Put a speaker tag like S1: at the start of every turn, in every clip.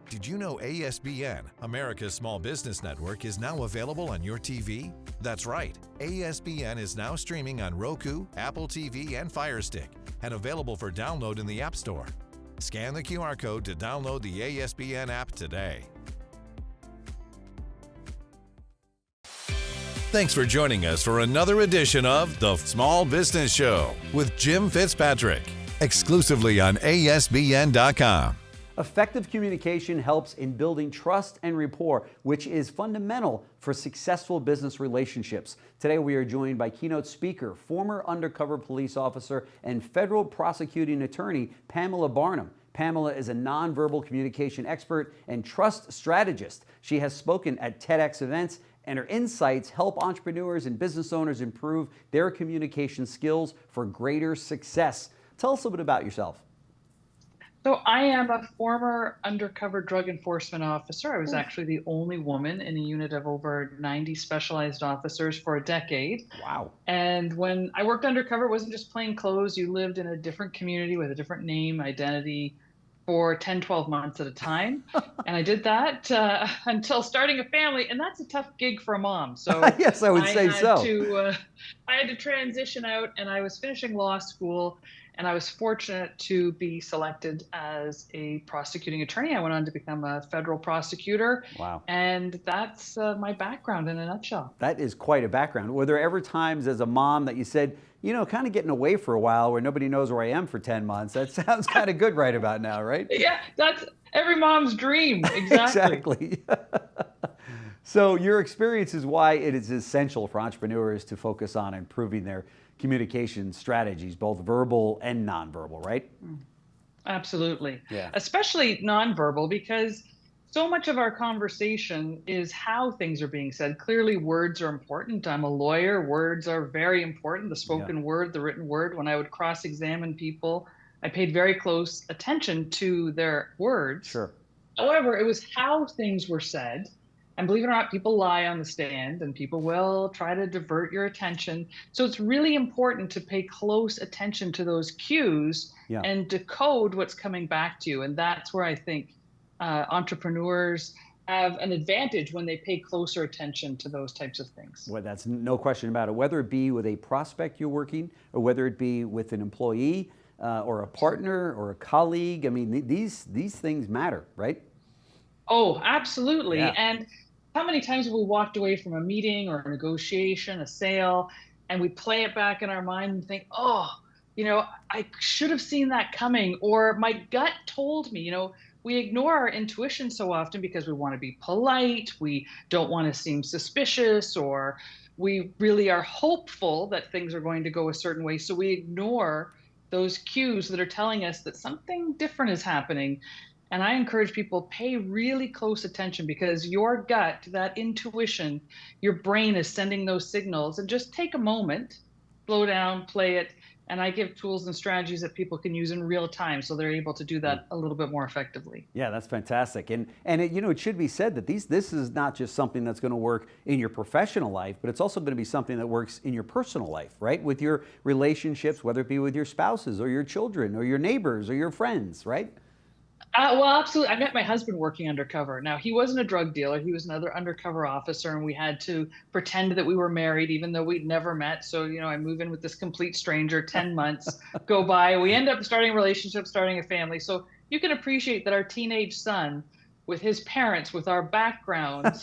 S1: Did you know ASBN, America's Small Business Network, is now available on your TV? That's right. ASBN is now streaming on Roku, Apple TV, and Fire Stick, and available for download in the App Store. Scan the QR code to download the ASBN app today. Thanks for joining us for another edition of The Small Business Show with Jim Fitzpatrick, exclusively on ASBN.com.
S2: Effective communication helps in building trust and rapport, which is fundamental for successful business relationships. Today we are joined by keynote speaker, former undercover police officer, and federal prosecuting attorney, Pamela Barnum. Pamela is a nonverbal communication expert and trust strategist. She has spoken at TEDx events, and her insights help entrepreneurs and business owners improve their communication skills for greater success. Tell us a bit about yourself.
S3: So I am a former undercover drug enforcement officer. I was actually the only woman in a unit of over 90 specialized officers for a decade.
S2: Wow.
S3: And when I worked undercover, it wasn't just plain clothes. You lived in a different community with a different name, identity for 10, 12 months at a time. And I did that until starting a family. And that's a tough gig for a mom. So
S2: yes, I would say so.
S3: I had to transition out, and I was finishing law school. And I was fortunate to be selected as a prosecuting attorney. I went on to become a federal prosecutor.
S2: Wow.
S3: And that's my background in a nutshell.
S2: That is quite a background. Were there ever times as a mom that you said, you know, kind of getting away for a while where nobody knows where I am for 10 months? That sounds kind of good right about now, right?
S3: Yeah, that's every mom's dream. Exactly.
S2: Exactly. So your experience is why it is essential for entrepreneurs to focus on improving their communication strategies, both verbal and nonverbal, right?
S3: Absolutely.
S2: Yeah.
S3: Especially nonverbal, because so much of our conversation is how things are being said. Clearly, words are important. I'm a lawyer. Words are very important. The spoken word, the written word. When I would cross-examine people, I paid very close attention to their words.
S2: Sure.
S3: However, it was how things were said. And believe it or not, people lie on the stand, and people will try to divert your attention. So it's really important to pay close attention to those cues and decode what's coming back to you. And that's where I think entrepreneurs have an advantage when they pay closer attention to those types of things.
S2: Well, that's no question about it. Whether it be with a prospect you're working, or whether it be with an employee or a partner or a colleague, I mean, these things matter, right?
S3: Oh, absolutely.
S2: Yeah.
S3: And how many times have we walked away from a meeting or a negotiation, a sale, and we play it back in our mind and think, oh, you know, I should have seen that coming, or my gut told me. You know, we ignore our intuition so often because we want to be polite, we don't want to seem suspicious, or we really are hopeful that things are going to go a certain way. So we ignore those cues that are telling us that something different is happening. And I encourage people, pay really close attention, because your gut, that intuition, your brain is sending those signals. And just take a moment, slow down, play it. And I give tools and strategies that people can use in real time, so they're able to do that a little bit more effectively.
S2: Yeah, that's fantastic. And it, you know, it should be said that this is not just something that's going to work in your professional life, but it's also going to be something that works in your personal life, right? With your relationships, whether it be with your spouses or your children or your neighbors or your friends, right?
S3: Well, absolutely. I met my husband working undercover. Now, he wasn't a drug dealer. He was another undercover officer, and we had to pretend that we were married, even though we'd never met. So, you know, I move in with this complete stranger, 10 months go by. We end up starting a relationship, starting a family. So you can appreciate that our teenage son, with his parents, with our backgrounds.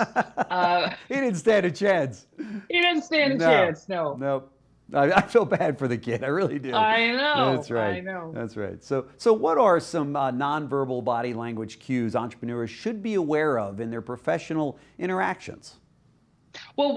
S2: He didn't stand a chance.
S3: He didn't stand a chance, no.
S2: Nope. I feel bad for the kid. I really do.
S3: I know.
S2: That's right.
S3: I know.
S2: That's right. So what are some nonverbal body language cues entrepreneurs should be aware of in their professional interactions?
S3: Well,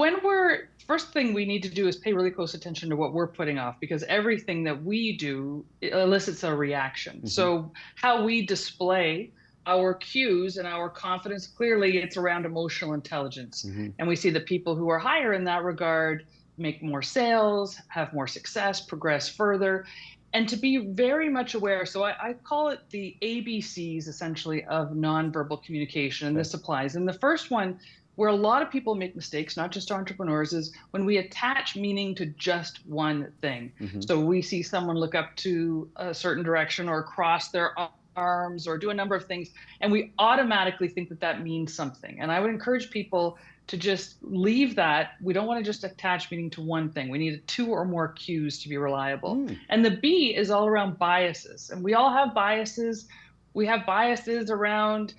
S3: first thing we need to do is pay really close attention to what we're putting off, because everything that we do elicits a reaction. Mm-hmm. So how we display our cues and our confidence, clearly it's around emotional intelligence. Mm-hmm. And we see that people who are higher in that regard make more sales, have more success, progress further, and to be very much aware. So I call it the ABCs, essentially, of nonverbal communication, and this applies. And the first one, where a lot of people make mistakes, not just entrepreneurs, is when we attach meaning to just one thing. Mm-hmm. So we see someone look up to a certain direction or cross their arms or do a number of things, and we automatically think that that means something. And I would encourage people to just leave that. We don't want to just attach meaning to one thing. We need 2 or more cues to be reliable. And the B is all around biases. And we all have biases. We have biases around,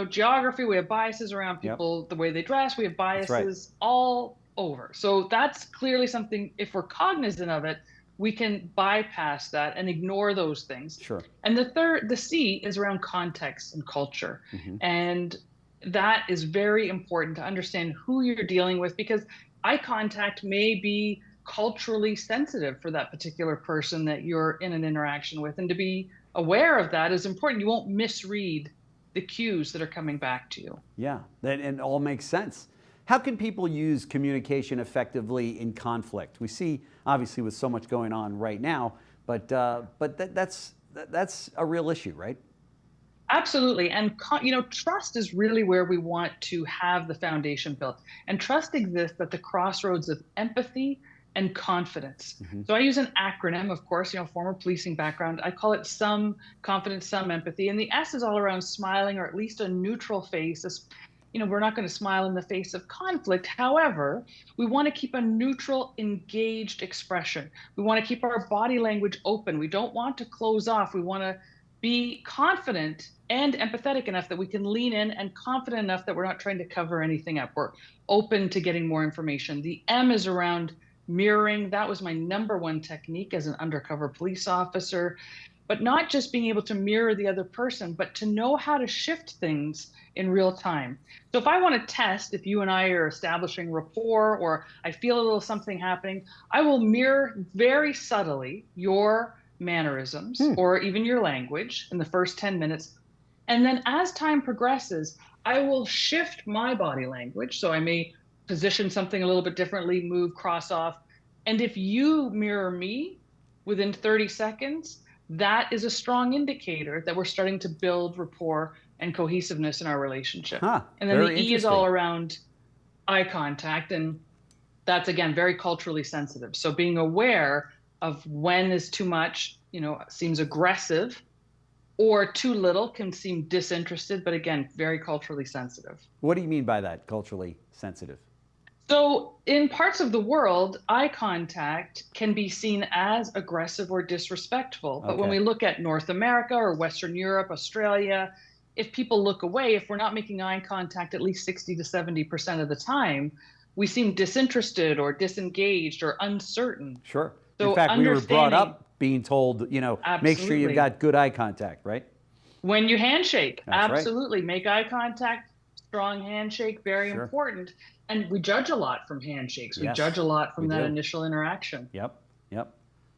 S3: geography. We have biases around people, the way they dress. We have biases all over. So that's clearly something, if we're cognizant of it, we can bypass that and ignore those things.
S2: Sure.
S3: And the C is around context and culture. And that is very important to understand who you're dealing with, because eye contact may be culturally sensitive for that particular person that you're in an interaction with. And to be aware of that is important. You won't misread the cues that are coming back to you.
S2: Yeah, and it all makes sense. How can people use communication effectively in conflict? We see, obviously, with so much going on right now, but that's a real issue, right?
S3: Absolutely. And, trust is really where we want to have the foundation built. And trust exists at the crossroads of empathy and confidence. So I use an acronym, of course, former policing background. I call it some confidence, some empathy. And the S is all around smiling, or at least a neutral face. We're not going to smile in the face of conflict. However, we want to keep a neutral, engaged expression. We want to keep our body language open. We don't want to close off. We want to be confident and empathetic enough that we can lean in, and confident enough that we're not trying to cover anything up. We're open to getting more information. The M is around mirroring. That was my #1 technique as an undercover police officer, but not just being able to mirror the other person, but to know how to shift things in real time. So if I want to test if you and I are establishing rapport, or I feel a little something happening, I will mirror very subtly your mannerisms or even your language in the first 10 minutes. And then as time progresses, I will shift my body language. So I may position something a little bit differently, move, cross off. And if you mirror me within 30 seconds, that is a strong indicator that we're starting to build rapport and cohesiveness in our relationship. And then the E is all around eye contact. And that's, again, very culturally sensitive. So being aware of when is too much, seems aggressive, or too little can seem disinterested, but again, very culturally sensitive.
S2: What do you mean by that, culturally sensitive?
S3: So in parts of the world, eye contact can be seen as aggressive or disrespectful. But when we look at North America or Western Europe, Australia, if people look away, if we're not making eye contact at least 60 to 70% of the time, we seem disinterested or disengaged or uncertain.
S2: Sure.
S3: So
S2: in fact, we were brought up being told, make sure you've got good eye contact, right?
S3: When you handshake,
S2: That's
S3: absolutely. Right. Make eye contact, strong handshake, very important. And we judge a lot from handshakes. We judge a lot from that initial interaction.
S2: Yep.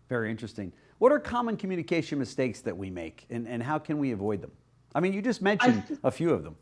S2: Very interesting. What are common communication mistakes that we make, and how can we avoid them? I mean, you just mentioned a few of them.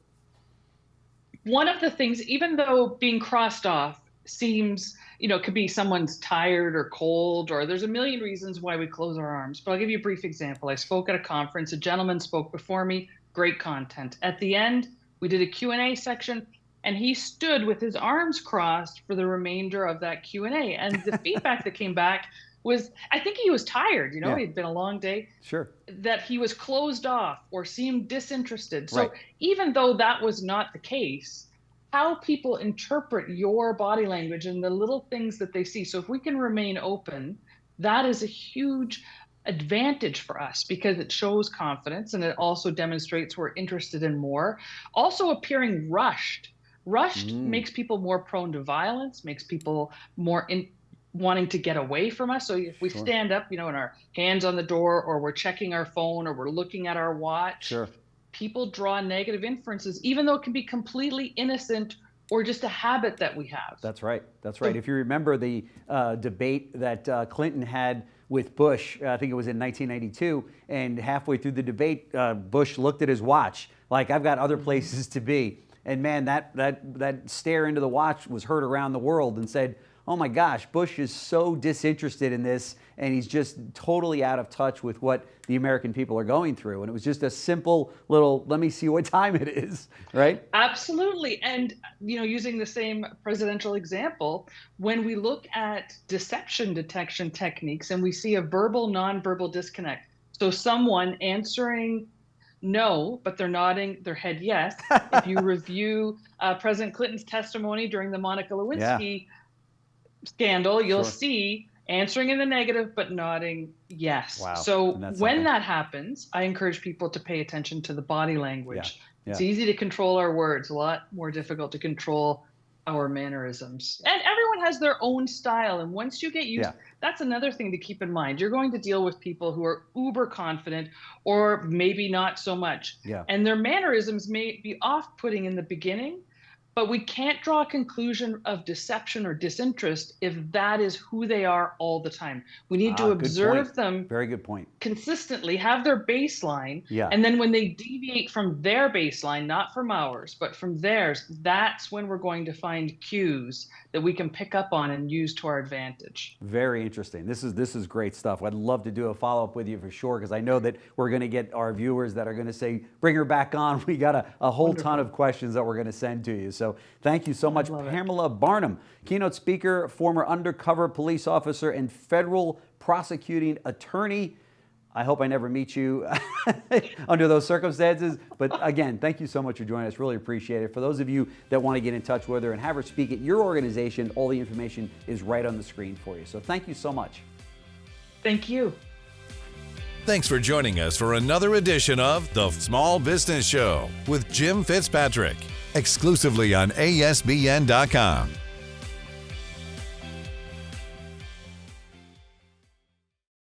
S3: One of the things, even though being crossed off seems, could be someone's tired or cold, or there's a million reasons why we close our arms. But I'll give you a brief example. I spoke at a conference. A gentleman spoke before me, great content. At the end, we did a Q&A section, and he stood with his arms crossed for the remainder of that Q&A. And the feedback that came back was, I think he was tired, it'd been a long day.
S2: Sure.
S3: That he was closed off or seemed disinterested. So even though that was not the case, how people interpret your body language and the little things that they see. So if we can remain open, that is a huge advantage for us, because it shows confidence, and it also demonstrates we're interested in more. Also, appearing rushed. Makes people more prone to violence, makes people more wanting to get away from us. So if we stand up, and our hands on the door, or we're checking our phone, or we're looking at our watch, people draw negative inferences, even though it can be completely innocent or just a habit that we have.
S2: That's right. If you remember the debate that Clinton had with Bush, I think it was in 1992, and halfway through the debate, Bush looked at his watch like, I've got other places to be. And man, that stare into the watch was heard around the world, and said, oh my gosh, Bush is so disinterested in this, and he's just totally out of touch with what the American people are going through. And it was just a simple little, let me see what time it is, right?
S3: Absolutely. And, using the same presidential example, when we look at deception detection techniques and we see a verbal, nonverbal disconnect, so someone answering no, but they're nodding their head yes. If you review President Clinton's testimony during the Monica Lewinsky scandal, you'll see answering in the negative, but nodding yes.
S2: Wow.
S3: So when that happens, I encourage people to pay attention to the body language. It's easy to control our words, a lot more difficult to control our mannerisms. And everyone has their own style. And once you get used, that's another thing to keep in mind. You're going to deal with people who are uber confident or maybe not so much. And their mannerisms may be off-putting in the beginning, but we can't draw a conclusion of deception or disinterest if that is who they are all the time. We need to observe them.
S2: Very good point.
S3: Consistently, have their baseline. And then when they deviate from their baseline, not from ours, but from theirs, that's when we're going to find cues that we can pick up on and use to our advantage.
S2: Very interesting. This is great stuff. I'd love to do a follow-up with you for sure, because I know that we're going to get our viewers that are going to say, bring her back on. We got a whole ton of questions that we're going to send to you. So thank you so much, Pamela Barnum, keynote speaker, former undercover police officer, and federal prosecuting attorney. I hope I never meet you under those circumstances. But again, thank you so much for joining us. Really appreciate it. For those of you that want to get in touch with her and have her speak at your organization, all the information is right on the screen for you. So thank you so much.
S3: Thank you.
S1: Thanks for joining us for another edition of The Small Business Show with Jim Fitzpatrick, exclusively on ASBN.com.